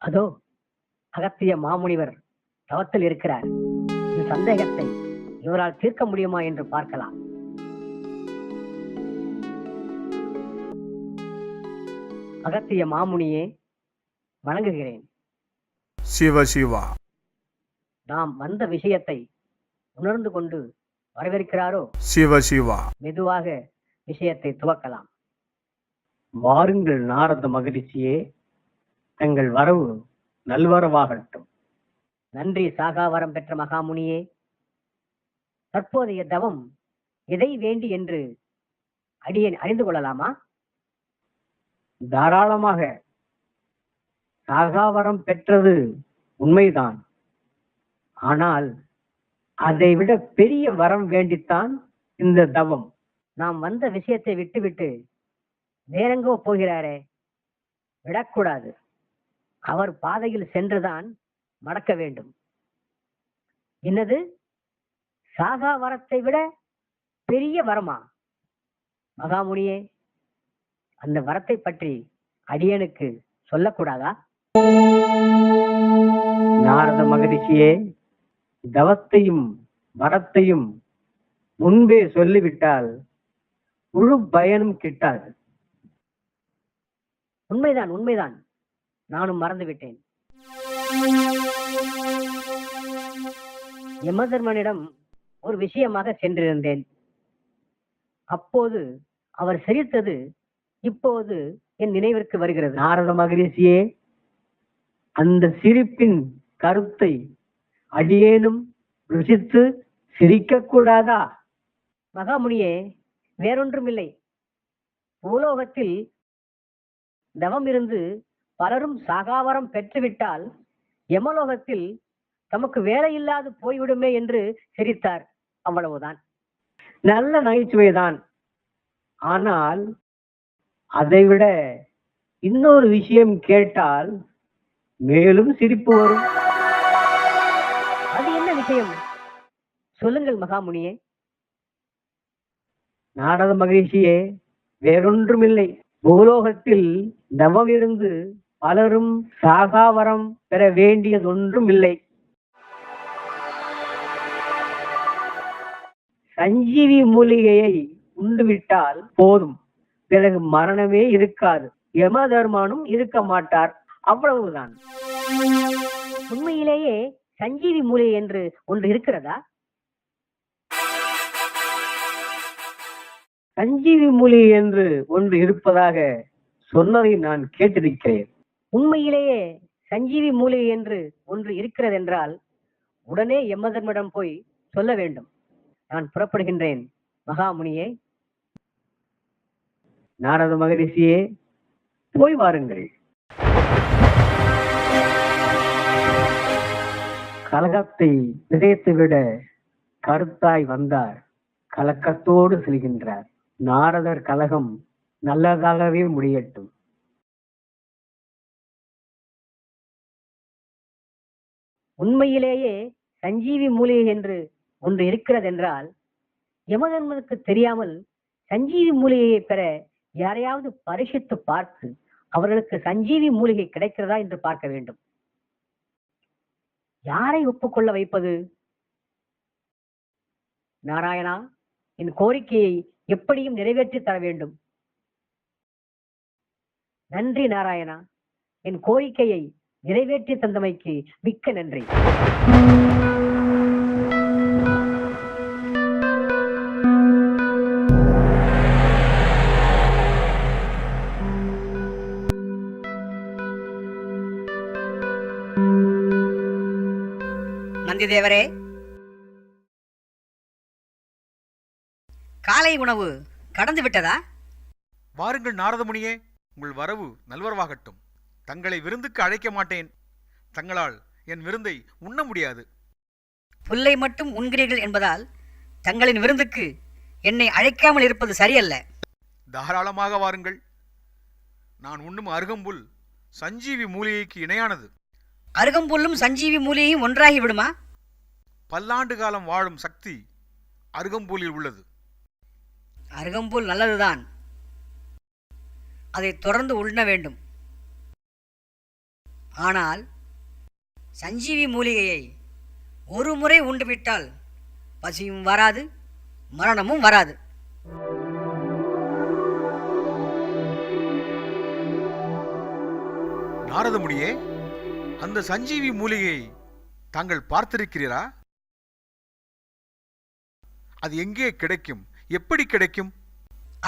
அதோ அகத்திய மாமுனிவர் தவத்தில் இருக்கிறார். இந்த சந்தேகத்தை இவரால் தீர்க்க முடியுமா என்று பார்க்கலாம். அகத்திய மாமுனியே, வணங்குகிறேன். சிவ சிவா. நாம் வந்த விஷயத்தை உணர்ந்து கொண்டு வரவேற்கிறாரோ? சிவ சிவா. மெதுவாக விஷயத்தை துவக்கலாம். வாருங்கள் நாரத மகரிஷியே, தங்கள் வரவு நல்வரவாகட்டும். நன்றி சாகாவரம் பெற்ற மகாமுனியே. தற்போதைய தவம் எதை வேண்டி என்று அடியேன் அறிந்து கொள்ளலாமா? தாராளமாக. சாகாவரம் பெற்றது உண்மைதான். ஆனால் அதைவிட பெரிய வரம் வேண்டித்தான் இந்த தவம். நாம் வந்த விஷயத்தை விட்டுவிட்டு வேறெங்கோ போகிறாரே, விடக்கூடாது. அவர் பாதையில் சென்றுதான் மடக்க வேண்டும். என்னது, சாகா வரத்தை விட பெரிய வரமா? மகாமுனியே, அந்த வரத்தை பற்றி அடியனுக்கு சொல்லக்கூடாதா? நாரத மகரிஷியே, தவத்தையும் வரத்தையும் முன்பே சொல்லிவிட்டால் முழு பயனும் கிட்டாது. உண்மைதான், உண்மைதான். நானும் மறந்துவிட்டேன். யமதர்மனிடம் ஒரு விஷயமாக சென்றிருந்தேன். அப்போது அவர் சிரித்தது இப்போது என் நினைவிற்கு வருகிறது. நாரத மகரிஷியே, அந்த சிரிப்பின் கருத்தை அடியேனும் ருசித்து சிரிக்க கூடாதா? மகாமுனியே, வேறொன்றுமில்லை. பூலோகத்தில் தவம் இருந்து பலரும் சாகாவரம் பெற்றுவிட்டால் யமலோகத்தில் தமக்கு வேலை இல்லாது போய்விடுமே என்று சிரித்தார். அவ்வளவுதான். நல்ல நகைச்சுவைதான். ஆனால் அதைவிட இன்னொரு விஷயம் கேட்டால் மேலும் சிரிப்பு வரும். அது என்ன விஷயம்? சொல்லுங்கள் மகாமுனியே. நாரத மகிழ்ச்சியே, வேறொன்றுமில்லை. பூலோகத்தில் தவம் இருந்து பலரும் சாகாவரம் பெற வேண்டியதொன்றும் இல்லை. சஞ்சீவி மூலிகையை உண்டுவிட்டால் போதும், பிறகு மரணமே இருக்காது, யம தர்மனும் இருக்க மாட்டார். அவ்வளவுதான். உண்மையிலேயே சஞ்சீவி மூலிகை என்று ஒன்று இருக்கிறதா? சஞ்சீவி மூலிகை என்று ஒன்று இருப்பதாக சொன்னதை நான் கேட்டிருக்கிறேன். உண்மையிலேயே சஞ்சீவி மூலிகை என்று ஒன்று இருக்கிறது என்றால் உடனே யமதர்மனிடம் போய் சொல்ல வேண்டும். நான் புறப்படுகின்றேன் மகாமுனியே. நாரத மகரிஷியே, போய் வாருங்கள். கலகத்தை விதைத்து விட கருத்தாய் வந்தார், கலக்கத்தோடு செல்கின்றார். நாரதர் கலகம் நல்லதாகவே முடியட்டும். உண்மையிலேயே சஞ்சீவி மூலிகை என்று ஒன்று இருக்கிறது என்றால் யமதர்மனுக்கு தெரியாமல் சஞ்சீவி மூலிகையை பெற யாரையாவது பரிசித்து பார்த்து அவர்களுக்கு சஞ்சீவி மூலிகை கிடைக்கிறதா என்று பார்க்க வேண்டும். யாரை ஒப்புக்கொள்ள வைப்பது? நாராயணா, என் கோரிக்கையை எப்படியும் நிறைவேற்றி தர வேண்டும். நன்றி நாராயணா, என் கோரிக்கையை நிறைவேற்றி தந்தமைக்கு மிக்க நன்றி. நந்திதேவரே, காலை உணவு கடந்து விட்டதா? வாருங்கள் நாரதமுனியே, உங்கள் வரவு நல்வரவாகட்டும். தங்களை விருந்துக்கு அழைக்க மாட்டேன். தங்களால் என் விருந்தை உண்ண முடியாது. புல்லை மட்டும் உண்கிறீர்கள் என்பதால் தங்களின் விருந்துக்கு என்னை அழைக்காமல் இருப்பது சரியல்ல. தாராளமாக வாருங்கள். நான் உண்ணும் அருகம்புல் சஞ்சீவி மூலிகைக்கு இணையானது. அருகம்புல்லும் சஞ்சீவி மூலிகையும் ஒன்றாகி விடுமா? பல்லாண்டு காலம் வாழும் சக்தி அருகம்புல்லில் உள்ளது. அருகம்புல் நல்லதுதான், அதை தொடர்ந்து உண்ண வேண்டும். ஆனால் சஞ்சீவி மூலிகையை ஒரு முறை உண்டுவிட்டால் பசியும் வராது, மரணமும் வராது. நாரதமுனியே, அந்த சஞ்சீவி மூலிகையை தாங்கள் பார்த்திருக்கிறீரா? அது எங்கே கிடைக்கும்? எப்படி கிடைக்கும்?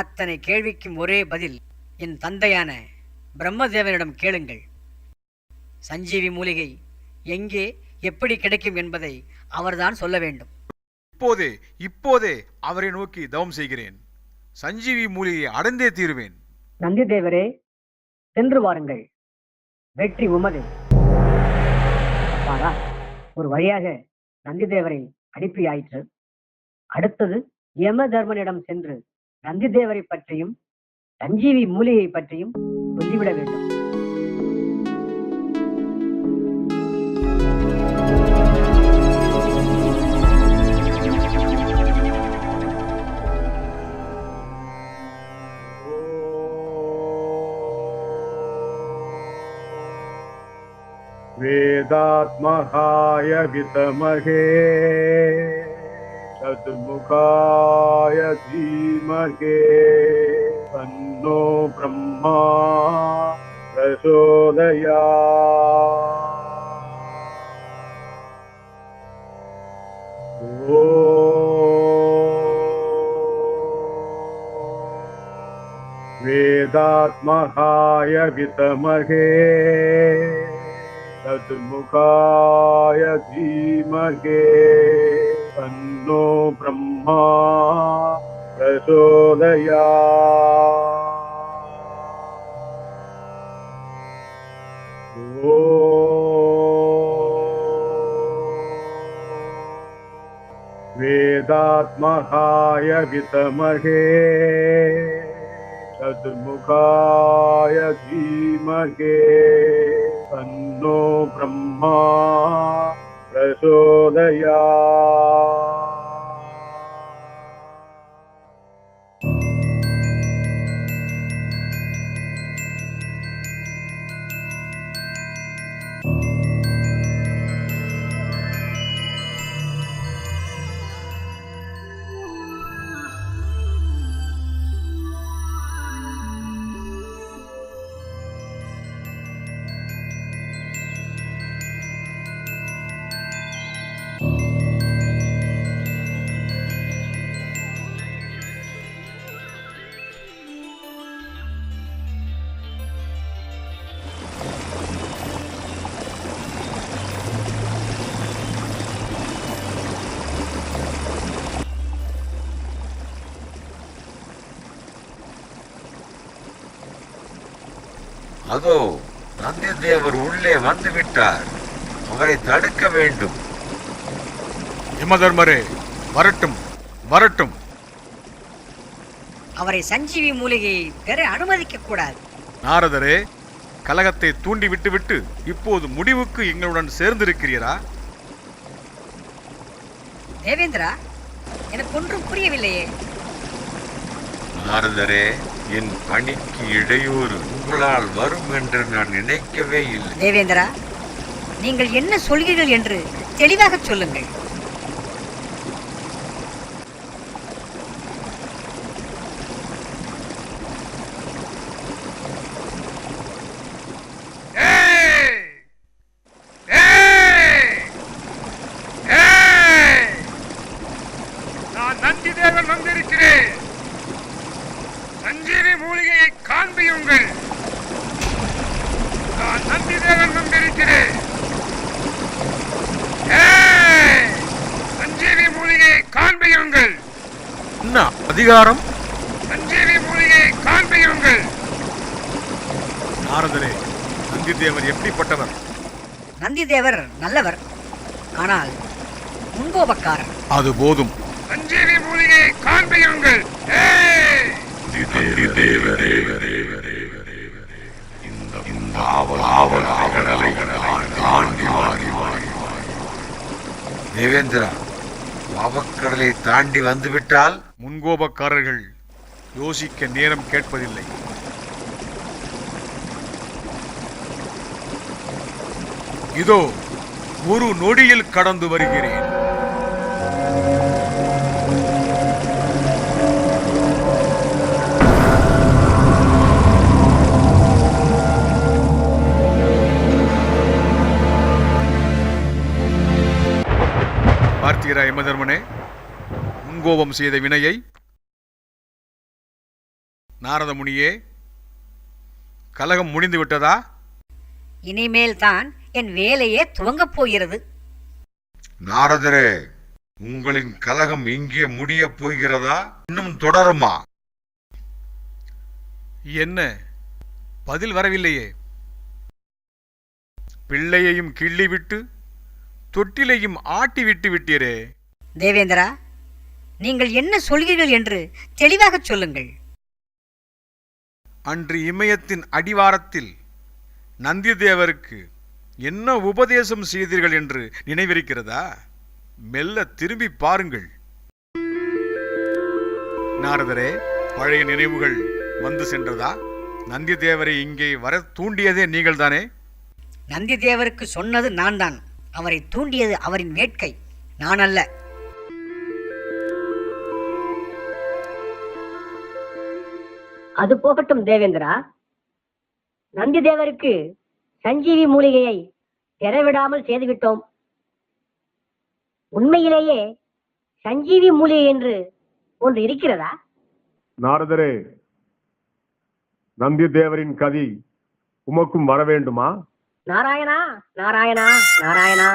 அத்தனை கேள்விக்கும் ஒரே பதில் என் தந்தையான பிரம்மதேவனிடம் கேளுங்கள். சஞ்சீவி மூலிகை எங்கே எப்படி கிடைக்கும் என்பதை அவர்தான் சொல்ல வேண்டும். இப்போதே அவரை நோக்கி தவம் செய்கிறேன். சஞ்சீவி மூலிகையை அடைந்தே தீருவேன். நந்தி தேவரே, சென்று வாருங்கள். வெற்றி உமது. அப்பாடா, ஒரு வழியாக நந்தி தேவரை அனுப்பியாயிற்று. அடுத்தது யம தர்மனிடம் சென்று நந்தி தேவரை பற்றியும் சஞ்சீவி மூலிகை பற்றியும் சொல்லிவிட வேண்டும். वेदात्महाय विद्महे चतुर्मुखाय धीमहि तन्नो ब्रह्मा प्रचोदयात्। वेदात्महाय विद्महे चतुर्मुखाय धीमहि तन्नो ब्रह्मा प्रचोदयात्। वेदात्महाय विद्महे चतुर्मुखाय धीमहि तन्नो ब्रह्मा प्रचोदयात्। அதோ நந்தி தேவர் உள்ளே வந்து விட்டார். அவரை தடுக்க வேண்டும். யமதர்மரே, வரட்டும் வரட்டும். அவரை சஞ்சீவி மூலிகையை பெற அனுமதிக்க கூடாது. நாரதரே, கலகத்தை தூண்டி விட்டுவிட்டு இப்போது முடிவுக்கு எங்களுடன் சேர்ந்திருக்கிறீரா? தேவேந்திரா, எனக்கு ஒன்றும் புரியவில்லையே. நாரதரே, என் பணிக்கு இடையூறு உங்களால் வரும் என்று நான் நினைக்கவே இல்லை. தேவேந்திரா, நீங்கள் என்ன சொல்கிறீர்கள் என்று தெளிவாக சொல்லுங்கள். நான் நந்தி தேவன் வந்திருக்கிறேன். சஞ்சீவி மூலிகையை காண்பியுங்கள். நான் நந்தி தேவன் வந்திருக்கிறேன். சஞ்சீவி மூலிகையை காண்பியுங்கள். என்ன அதிகாரம்? சஞ்சீவி மூலிகையை காண்பியுங்கள். நாரதரே, நந்தி தேவர் எப்படிப்பட்டவர்? நந்தி தேவர் நல்லவர், ஆனால் முன்கோபக்காரர். அது போதும். சஞ்சீவி மூலிகையை காண்பியுங்கள். தேவேந்திரா, பாவக்கடலை தாண்டி வந்துவிட்டால் முன்கோபக்காரர்கள் யோசிக்க நேரம் கேட்பதில்லை. இதோ ஒரு நொடியில் கடந்து வருகிறேன். பார்த்தீரா யமதர்மனே, முன்கோபம் செய்த வினையை? நாரத முனியே, கலகம் முடிந்து விட்டதா? இனிமேல் தான் என் வேலையே துவங்கப் போகிறது. நாரதரே, உங்களின் கலகம் இங்கே முடியப் போகிறதா, இன்னும் தொடருமா? என்ன பதில் வரவில்லையே? பிள்ளையையும் கிள்ளிவிட்டு தொட்டிலையும் ஆட்டி விட்டு விட்டீரே. தேவேந்திரா, நீங்கள் என்ன சொல்கிறீர்கள் என்று தெளிவாகச் சொல்லுங்கள். அன்று இமயத்தின் அடிவாரத்தில் நந்திதேவருக்கு என்ன உபதேசம் செய்தீர்கள் என்று நினைவிருக்கிறதா? மெல்ல திரும்பி பாருங்கள். நாரதரே, பழைய நினைவுகள் வந்து சென்றதா? நந்திதேவரை இங்கே வர தூண்டியதே நீங்கள்தானே? நந்திதேவருக்கு சொன்னது நான் தான். அவரை தூண்டியது அவரின் வேட்கை, நான் அல்ல. அது போகட்டும் தேவேந்திரா. நந்தி தேவருக்கு சஞ்சீவி மூலிகையை பெறவிடாமல் செய்துவிட்டோம். உண்மையிலேயே சஞ்சீவி மூலிகை என்று ஒன்று இருக்கிறதா? நாரதரே, நந்தி தேவரின் கதி உமக்கும் வர வேண்டுமா? நாராயணா நாராயணா நாராயணா.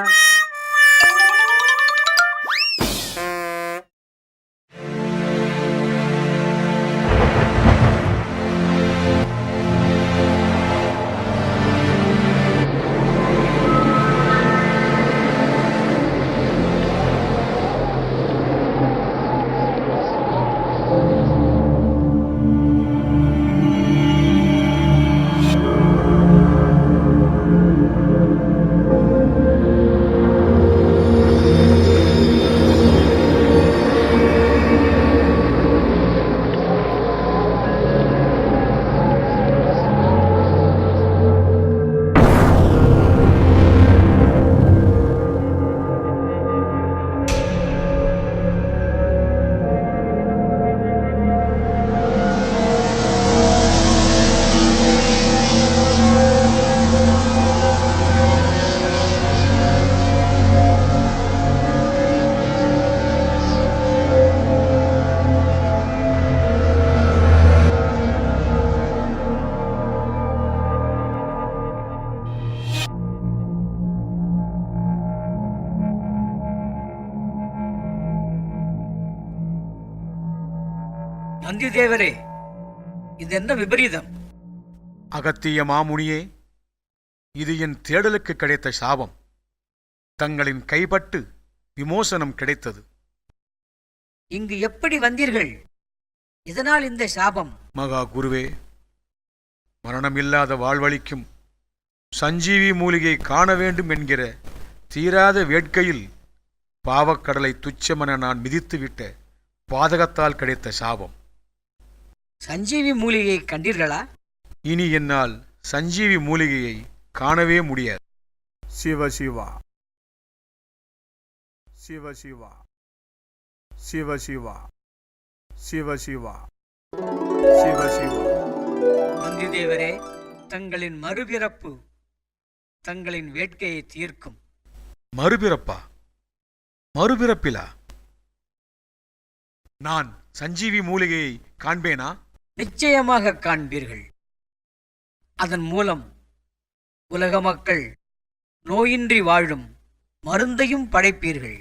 நந்திதேவரே, இது என்ன விபரீதம்? அகத்திய மாமுனியே, இது என் தேடலுக்கு கிடைத்த சாபம். தங்களின் கைப்பட்டு விமோசனம் கிடைத்தது. இங்கு எப்படி வந்தீர்கள்? இதனால் இந்த சாபம்? மகா குருவே, மரணமில்லாத வாழ்வளிக்கும் சஞ்சீவி மூலிகை காண வேண்டும் என்கிற தீராத வேட்கையில் பாவக்கடலை துச்சமென நான் மிதித்துவிட்ட பாதகத்தால் கிடைத்த சாபம். சஞ்சீவி மூலிகையை கண்டீர்களா? இனி என்னால் சஞ்சீவி மூலிகையை காணவே முடியாது. சிவ சிவா சிவ சிவா சிவ சிவா சிவ சிவா சிவ சிவா. நந்திதேவரே, தங்களின் மறுபிறப்பு தங்களின் வேட்கையை தீர்க்கும். மறுபிறப்பா? மறுபிறப்பிலா? நான் சஞ்சீவி மூலிகையை காண்பேனா? நிச்சயமாக காண்பீர்கள். அதன் மூலம் உலக மக்கள் நோயின்றி வாழும் மருந்தையும் படைப்பீர்கள்.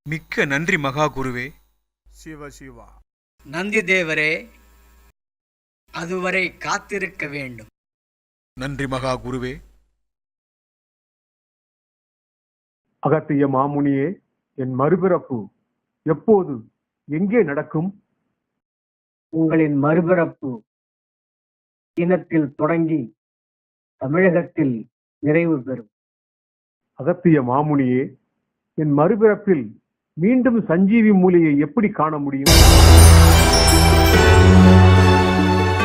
மிக்க நன்றி மகா குருவே. சிவ சிவா. நந்திதேவரே, அதுவரை காத்திருக்க வேண்டும். நன்றி மகா குருவே. அகத்திய மாமுனியே, என் மறுபிறப்பு எப்போது எங்கே நடக்கும்? உங்களின் மறுபிறப்பு இனத்தில் தொடங்கி தமிழகத்தில் நிறைவு பெறும். அகத்திய மாமுனியே, என் மறுபிறப்பில் மீண்டும் சஞ்சீவி மூலிகை எப்படி காண முடியும்?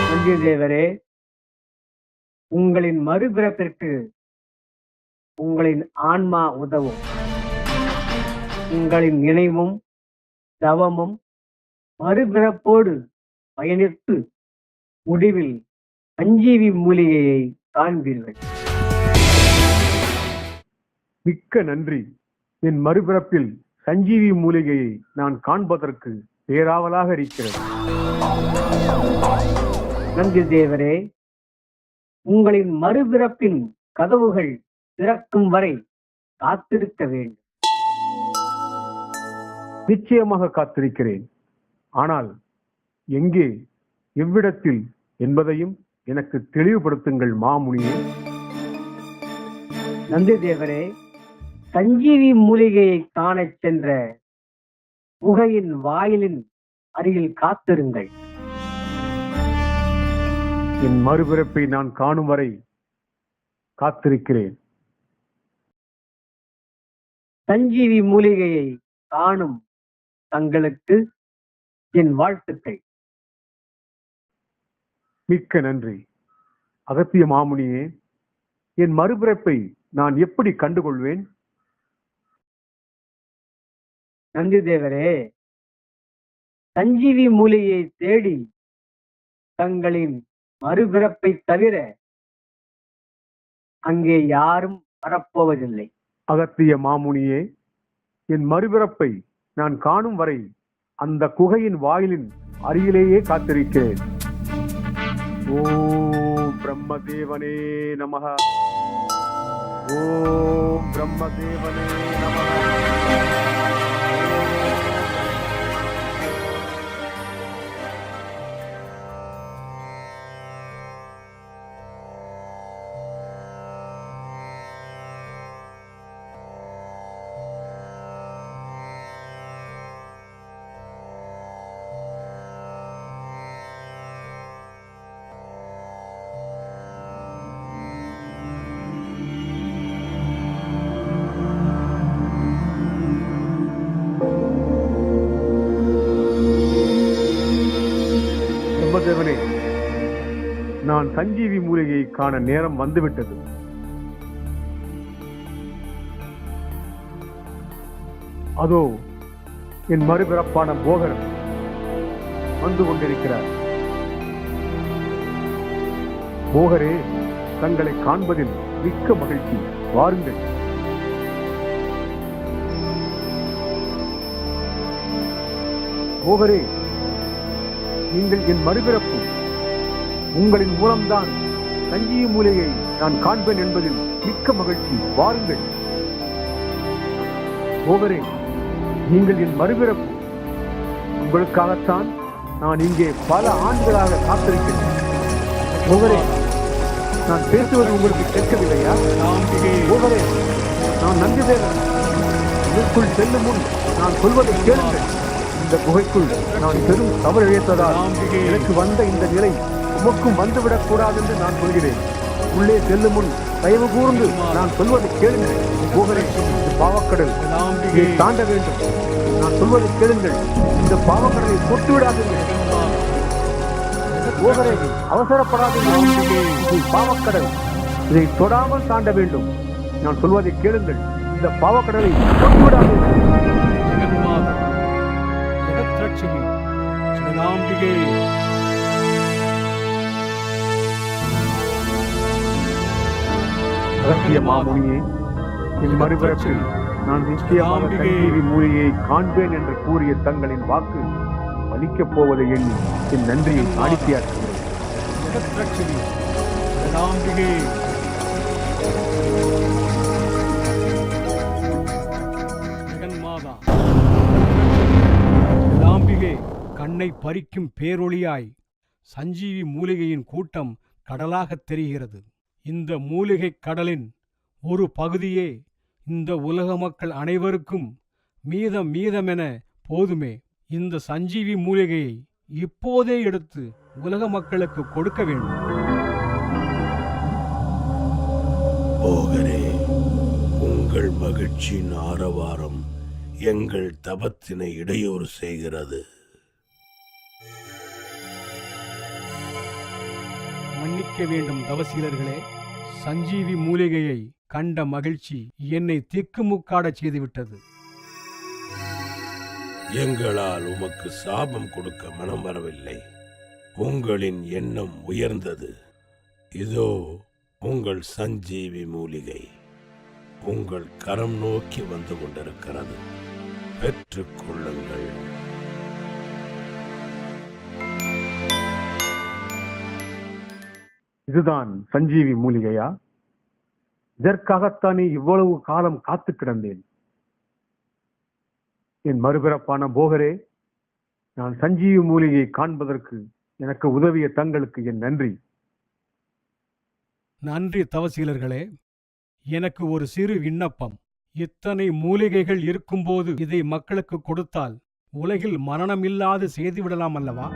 நந்திதேவரே, உங்களின் மறுபிறப்பிற்கு உங்களின் ஆன்மா உதவும். உங்களின் நினைவும் தவமும் மறுபிறப்போடு பயணித்து முடிவில் சஞ்சீவி மூலிகையை காண்பீர்கள். மிக்க நன்றி. என் மறுபிறப்பில் சஞ்சீவி மூலிகையை நான் காண்பதற்கு பேராவலாக இருக்கிறது. நந்தி தேவரே, உங்களின் மறுபிறப்பின் கதவுகள் திறக்கும் வரை காத்திருக்க வேண்டும். நிச்சயமாக காத்திருக்கிறேன். ஆனால் எங்கே, எவ்விடத்தில் என்பதையும் எனக்கு தெளிவுபடுத்துங்கள் மாமுனியே. நந்தி தேவரே, சஞ்சீவி மூலிகையை காணச் சென்ற குகையின் வாயிலின் அருகில் காத்திருங்கள். என் மறுபிறப்பை நான் காணும் வரை காத்திருக்கிறேன். சஞ்சீவி மூலிகையை காணும் தங்களுக்கு என் வாழ்த்துக்கள். மிக்க நன்றி. அகத்திய மாமுனியே, என் மறுபிறப்பை நான் எப்படி கண்டுகொள்வேன்? நந்தி தேவரே, சஞ்சீவி மூலிகையை தேடி தங்களின் மறுபிறப்பை தவிர அங்கே யாரும் வரப்போவதில்லை. அகத்திய மாமுனியே, என் மறுபிறப்பை நான் காணும் வரை அந்த குகையின் வாயிலின் அருகிலேயே காத்திருக்கிறேன். ஓம் பிரம்மதேவனே நமஹ. ஓம் பிரம்மதேவனே நமஹ. பிரம்மதேவனே, நான் சஞ்சீவி மூலிகையை காண நேரம் வந்துவிட்டது. அதோ என் மறுபிறப்பான போகர் வந்து கொண்டிருக்கிறார். போகரே, தங்களை காண்பதில் மிக்க மகிழ்ச்சி. வாருங்கள். போகரே, நீங்கள் என் மறுபிறப்பு. உங்களின் மூலம்தான் சஞ்சீவி மூலிகையை நான் காண்பேன் என்பதில் மிக்க மகிழ்ச்சி. வாருங்கள். போகரே, நீங்கள் என் மறுபிறப்பு. உங்களுக்காகத்தான் நான் இங்கே பல ஆண்டுகளாக காத்திருக்கிறேன். போகரே, நான் பேசுவது உங்களுக்கு கேட்கவில்லையா? போகரே, நான் நந்திதேவன். இதற்குள் செல்லும் முன் நான் சொல்வதை கேளுங்கள். இந்த குகைக்குள் நான் பெரும் தவறு இழைத்ததால் எனக்கு வந்த இந்த நிலை உமக்கும் வந்துவிடக் கூடாது என்று நான் சொல்கிறேன். உள்ளே செல்லும் முன் தயவு கூர்ந்து நான் சொல்வதை கேளுங்கள். போகரே, இந்த பாவக்கடல் இதை தாண்ட வேண்டும். நான் சொல்வதை கேளுங்கள். இந்த பாவக்கடலை தொட்டு விடாதீர்கள். போகரே, அவசரப்படாதீர்கள். இது பாவக்கடல். இதை தொடாமல் தாண்ட வேண்டும். நான் சொல்வதை கேளுங்கள். இந்த பாவக்கடலை தொட்டு விடாதீர்கள். அகத்திய மாமுனியே, என் மறுபிறப்பில் நான் நிச்சயமாக சஞ்சீவி மூலிகையை காண்பேன் என்று கூறிய தங்களின் வாக்கு பலிக்கப் போவதை எண்ணி என் நன்றியை காணிக்கையாற்றுகிறேன். கண்ணை பறிக்கும் பேரொளியாய் சஞ்சீவி மூலிகையின் கூட்டம் கடலாகத் தெரிகிறது. இந்த மூலிகை கடலின் ஒரு பகுதியே இந்த உலக மக்கள் அனைவருக்கும் மீதமென போதுமே. இந்த சஞ்சீவி மூலிகையை இப்போதே எடுத்து உலக மக்களுக்கு கொடுக்க வேண்டும். போகரே, உங்கள் மகிழ்ச்சியின் ஆரவாரம் எங்கள் தபத்தினை இடையூறு செய்கிறது. மன்னிக்க வேண்டும் தவசீலர்களே. சஞ்சீவி மூலிகையை கண்ட மகிழ்ச்சி என்னை திக்குமுக்காடச் செய்துவிட்டது. எங்களால் உமக்கு சாபம் கொடுக்க மனம் வரவில்லை. உங்களின் எண்ணம் உயர்ந்தது. இதோ உங்கள் சஞ்சீவி மூலிகை உங்கள் கரம் நோக்கி வந்து கொண்டிருக்கிறது. பெற்றுக் கொள்ளுங்கள். இதுதான் சஞ்சீவி மூலிகையா? இதற்காகத்தானே இவ்வளவு காலம் காத்து கிடந்தேன். என் மறுபிறப்பான போகரே, நான் சஞ்சீவி மூலிகையை காண்பதற்கு எனக்கு உதவிய தங்களுக்கு என் நன்றி. நன்றி தவசீலர்களே. எனக்கு ஒரு சிறு விண்ணப்பம். இத்தனை மூலிகைகள் இருக்கும்போது இதை மக்களுக்கு கொடுத்தால் உலகில் மரணமில்லாது செய்துவிடலாம் அல்லவா?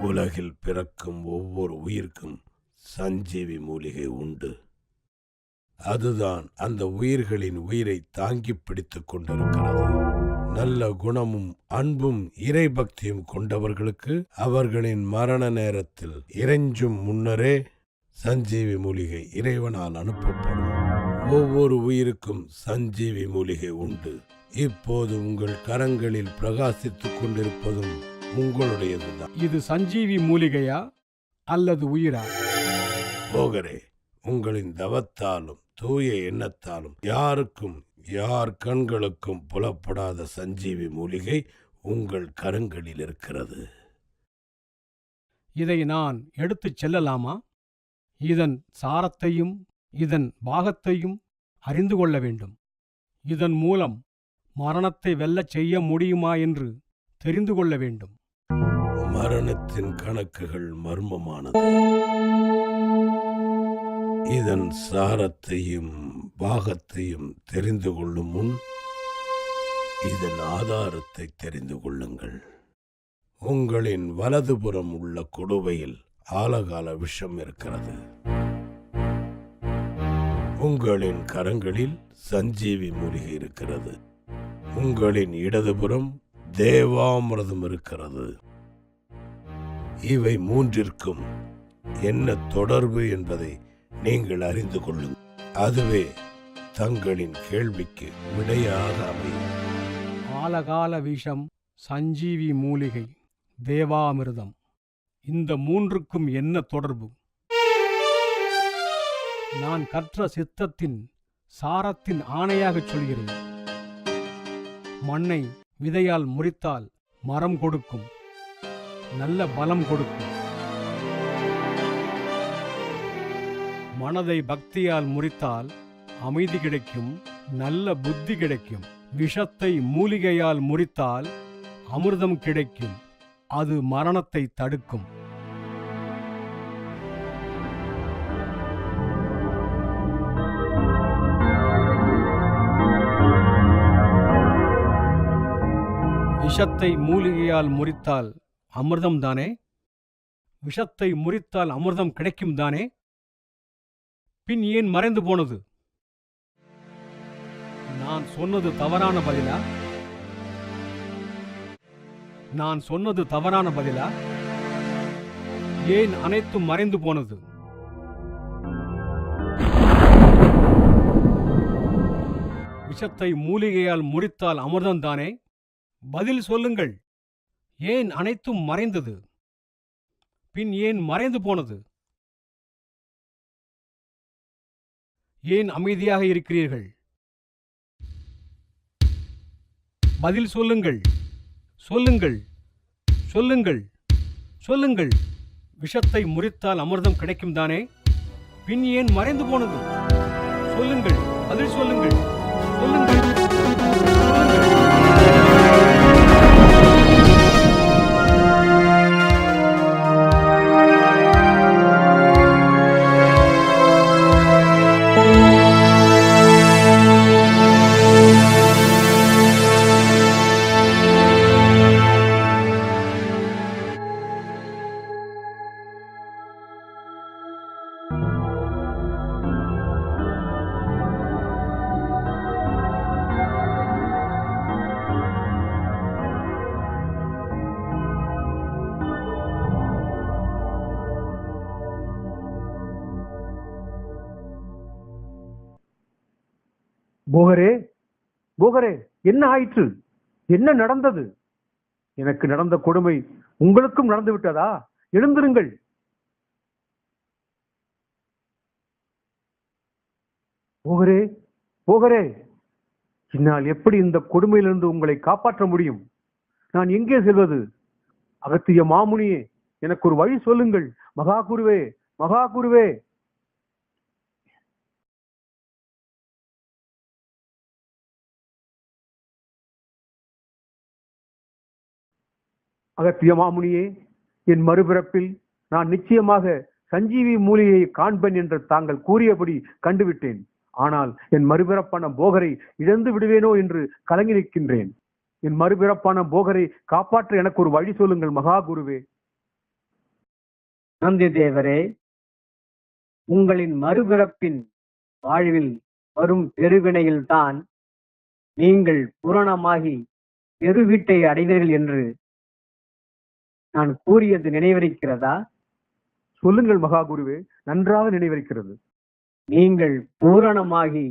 உலகில் பிறக்கும் ஒவ்வொரு உயிர்க்கும் சஞ்சீவி மூலிகை உண்டு. அதுதான் அந்த உயிர்களின் உயிரை தாங்கி பிடித்துக் கொண்டிருக்கிறது. நல்ல குணமும் அன்பும் இறைபக்தியும் கொண்டவர்களுக்கு அவர்களின் மரண நேரத்தில் இறைஞ்சும் முன்னரே சஞ்சீவி மூலிகை இறைவனால் அனுப்பப்படும். ஒவ்வொரு உயிருக்கும் சஞ்சீவி மூலிகை உண்டு. இப்போது உங்கள் கரங்களில் பிரகாசித்துக் கொண்டிருப்பதும் உங்களுடையதுதான். இது சஞ்சீவி மூலிகையா அல்லது உயிரா? போகரே, உங்களின் தவத்தாலும் தூய எண்ணத்தாலும் யார் கண்களுக்கும் புலப்படாத சஞ்சீவி மூலிகை உங்கள் கரங்களில் இருக்கிறது. இதை நான் எடுத்துச் செல்லலாமா? இதன் சாரத்தையும் இதன் பாகத்தையும் அறிந்து கொள்ள வேண்டும். இதன் மூலம் மரணத்தை வெல்லச் செய்ய முடியுமா என்று தெரிந்து கொள்ள வேண்டும். மரணத்தின் கணக்குகள் மர்மமானது. இதன் சாரத்தையும் பாகத்தையும் தெரிந்து கொள்ளும் முன் இதன் ஆதாரத்தை தெரிந்து கொள்ளுங்கள். உங்களின் வலதுபுறம் உள்ள கொடுவையில் ஆலகால விஷம் இருக்கிறது. உங்களின் கரங்களில் சஞ்சீவி மூலிகை இருக்கிறது. உங்களின் இடதுபுறம் தேவாமிர்தம் இருக்கிறது. இவை மூன்றிற்கும் என்ன தொடர்பு என்பதை நீங்கள் அறிந்து கொள்ளுங்கள். அதுவே தங்களின் கேள்விக்கு விடையாக அமையும். ஆலகால விஷம், சஞ்சீவி மூலிகை, தேவாமிர்தம், இந்த மூன்றுக்கும் என்ன தொடர்பு? நான் கற்ற சித்தத்தின் சாரத்தின் ஆணையாகச் சொல்கிறேன். மண்ணை விதையால் முறித்தால் மரம் கொடுக்கும், நல்ல பலம் கொடுக்கும். மனதை பக்தியால் முறித்தால் அமைதி கிடைக்கும், நல்ல புத்தி கிடைக்கும். விஷத்தை மூலிகையால் முறித்தால் அமிர்தம் கிடைக்கும், அது மரணத்தை தடுக்கும். விஷத்தை மூலிகையால் முறித்தால் அமிர்தம் தானே? விஷத்தை முறித்தால் அமிர்தம் கிடைக்கும் தானே? பின் ஏன் மறைந்து போனது? நான் சொன்னது தவறான பதிலா? நான் சொன்னது தவறான பதிலா? ஏன் அனைத்தும் மறைந்து போனது? விஷத்தை மூலிகையால் முறித்தால் அமிர்தம் தானே? பதில் சொல்லுங்கள். ஏன் அனைத்தும் மறைந்தது? பின் ஏன் மறைந்து போனது? ஏன் அமைதியாக இருக்கிறீர்கள்? பதில் சொல்லுங்கள், சொல்லுங்கள், சொல்லுங்கள், சொல்லுங்கள். விஷத்தை முறித்தால் அமிர்தம் கிடைக்கும் தானே? பின் ஏன் மறைந்து போனது? சொல்லுங்கள், பதில் சொல்லுங்கள், சொல்லுங்கள், சொல்லுங்கள். போகரே, போகரே, என்ன ஆயிற்று? என்ன நடந்தது? எனக்கு நடந்த கொடுமை உங்களுக்கும் நடந்து விட்டதா? எழுந்திருங்கள். போகரே, போகரே, என்னால் எப்படி இந்த கொடுமையிலிருந்து உங்களை காப்பாற்ற முடியும்? நான் எங்கே செல்வது? அகத்திய மாமுனியே, எனக்கு ஒரு வழி சொல்லுங்கள். மகா குருவே, மகா குருவே. அகத்திய மாமுனியே, என் மறுபிறப்பில் நான் நிச்சயமாக சஞ்சீவி மூலிகையை காண்பேன் என்று தாங்கள் கூறியபடி கண்டுவிட்டேன். ஆனால் என் மறுபிறப்பான போகரை இழந்து விடுவேனோ என்று கலங்கி நிற்கின்றேன். என் மறுபிறப்பான போகரை காப்பாற்ற எனக்கு ஒரு வழி சொல்லுங்கள் மகா குருவே. நந்தி தேவரே, உங்களின் மறுபிறப்பின் வாழ்வில் வரும் பெருவினையில்தான் நீங்கள் பூரணமாகி பெருவீட்டை அடைவீர்கள் என்று நான் கூறியது நினைவிருக்கிறதா? சொல்லுங்கள் மகா குருவே, நன்றாக நினைவிருக்கிறது. நீங்கள் பூரணமாகி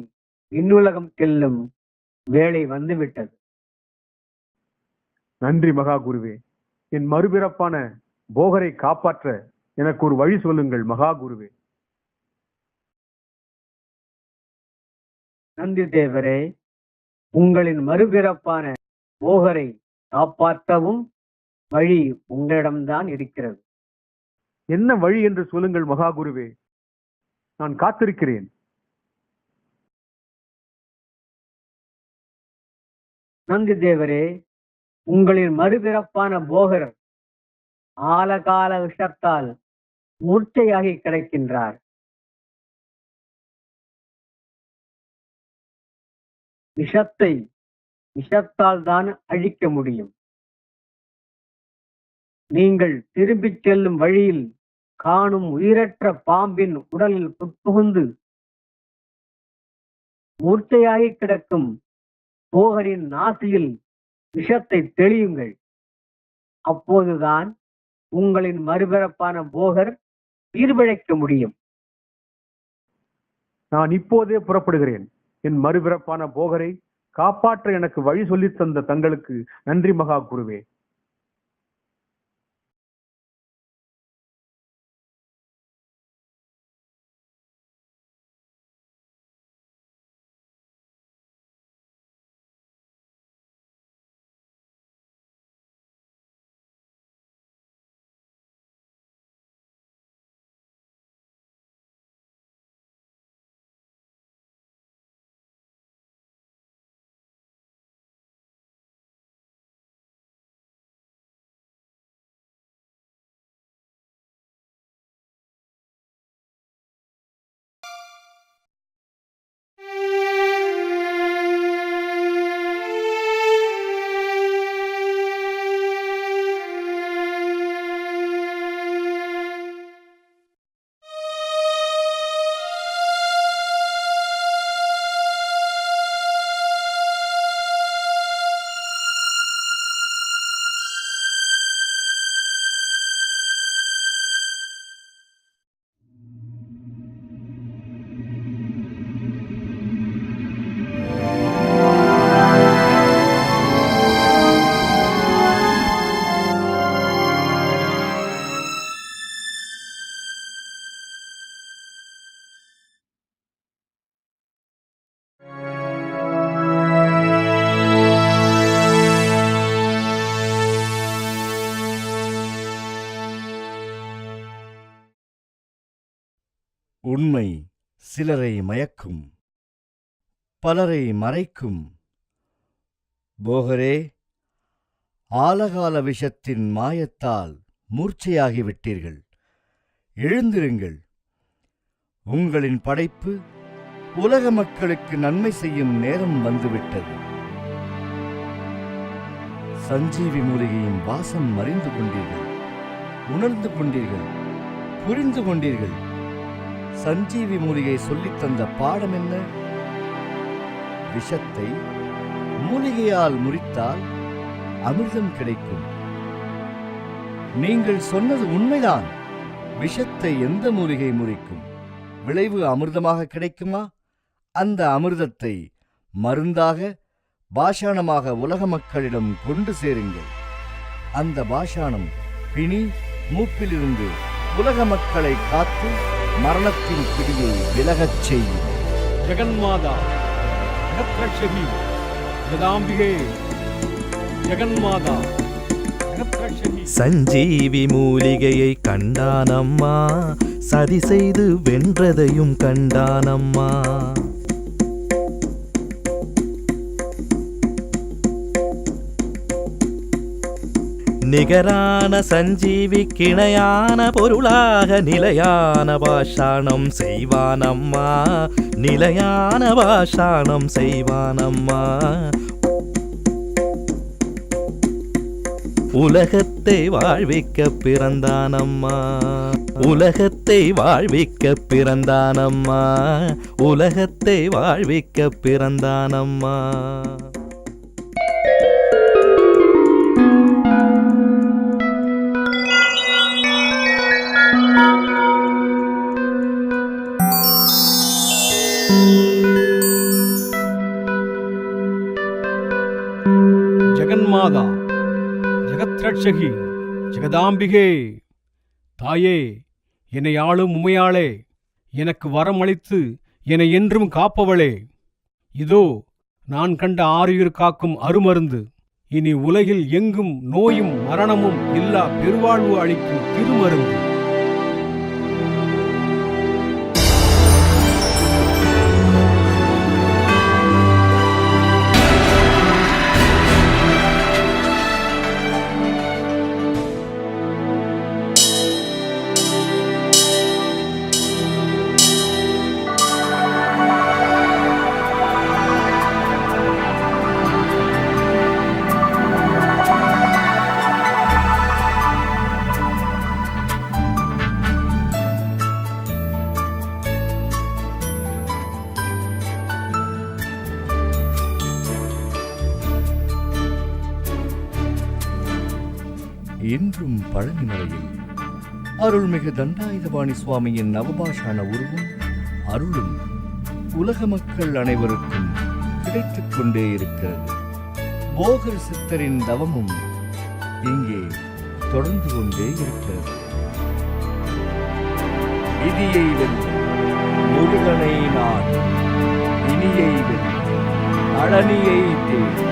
விண்ணுலகம் செல்லும் வேளை வந்துவிட்டது. நன்றி மகா குருவே. என் மறுபிறப்பான போகரை காப்பாற்ற எனக்கு ஒரு வழி சொல்லுங்கள் மகா குருவே. நந்தி தேவரே, உங்களின் மறுபிறப்பான போகரை காப்பாற்றவும் வழி உங்களிடம்தான் இருக்கிறது. என்ன வழி என்று சொல்லுங்கள் மகா குருவே, நான் காத்திருக்கிறேன். நந்தி தேவரே, உங்களின் மறுபிறப்பான போகர் ஆலகால விஷத்தால் மூர்ச்சையாகி கிடக்கின்றார். விஷத்தால் தான் அழிக்க முடியும். நீங்கள் திரும்பிச் செல்லும் வழியில் காணும் உயிரற்ற பாம்பின் உடலில் புகுந்து மூர்ச்சையாகி கிடக்கும் போகரின் நாசியில் விஷத்தை தெளியுங்கள். அப்போதுதான் உங்களின் மறுபிறப்பான போகர் உயிர் பிழைக்க முடியும். நான் இப்போதே புறப்படுகிறேன். என் மறுபிறப்பான போகரை காப்பாற்ற எனக்கு வழி சொல்லித் தந்த தங்களுக்கு நன்றி மகா குருவே. உண்மை சிலரை மயக்கும், பலரை மறைக்கும். போகரே, ஆலகால விஷத்தின் மாயத்தால் மூர்ச்சையாகிவிட்டீர்கள். எழுந்திருங்கள். உங்களின் படைப்பு உலக மக்களுக்கு நன்மை செய்யும் நேரம் வந்துவிட்டது. சஞ்சீவி மூலிகையின் வாசம் அறிந்து கொண்டீர்கள், உணர்ந்து கொண்டீர்கள், புரிந்து கொண்டீர்கள். சஞ்சீவி மூலிகை சொல்லித் தந்த பாடம் என்ன? விஷத்தை மூலிகையால் முறித்தால் அமிர்தம் கிடைக்கும். நீங்கள் சொன்னது உண்மைதான். விஷத்தை எந்த மூலிகை முறிக்கும்? விளைவு அமிர்தமாக கிடைக்குமா? அந்த அமிர்தத்தை மருந்தாக பாஷாணமாக உலக மக்களிடம் கொண்டு சேருங்கள். அந்த பாஷாணம் பிணி மூப்பிலிருந்து உலக மக்களை காத்து மரணத்தின் பிடியை விலகச் செய்யும். ஜெகன்மாதா, ஜெகத்ரட்சகி, ஜெகதாம்பிகே, ஜெகன்மாதா, ஜெகத்ரட்சகி. சஞ்சீவி மூலிகையை கண்டானம்மா, சதி செய்து வென்றதையும் கண்டானம்மா. நிகரான சஞ்சீவி கிணையான பொருளாக நிலையான பாஷாணம் செய்வானம்மா, நிலையான பாஷாணம் செய்வானம்மா. உலகத்தை வாழ்விக்க பிறந்தானம்மா, உலகத்தை வாழ்விக்க பிறந்தானம்மா, உலகத்தை வாழ்விக்க பிறந்தானம்மா. ஜெகன்மாதா, ஜெகத்ரட்சகி, ஜெகதாம்பிகே, தாயே, என்னை ஆளும் உமையாளே, எனக்கு வரமளித்து என்னை என்றும் காப்பவளே, இதோ நான் கண்ட ஆருயிர் காக்கும் அருமருந்து, இனி உலகில் எங்கும் நோயும் மரணமும் இல்லா பெருவாழ்வு அளிக்கும் திருமருந்து. இன்றும் பழனிமலையில் அருள்மிகு தண்டாயுதபாணி சுவாமியின் நவபாஷான உருவும் அருளும் உலக மக்கள் அனைவருக்கும் கிடைத்துக் கொண்டே இருக்கிறது. போகர் சித்தரின் தவமும் இங்கே தொடர்ந்து கொண்டே இருக்கிறது. விதியை வெல்ல முருகனை நான், இனியை வெல்ல அழனியை தேடி